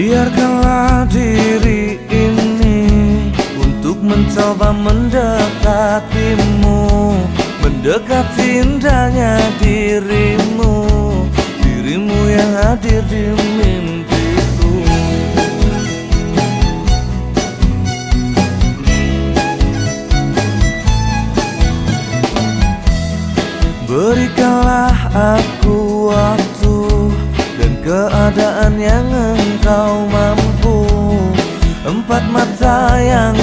Biarkanlah diri ini untuk mencoba mendekatimu, mendekati indahnya dirimu, dirimu yang hadir di mimpiku. Berikanlah aku waktu dan keadaan yang engkau mampu, empat mata yang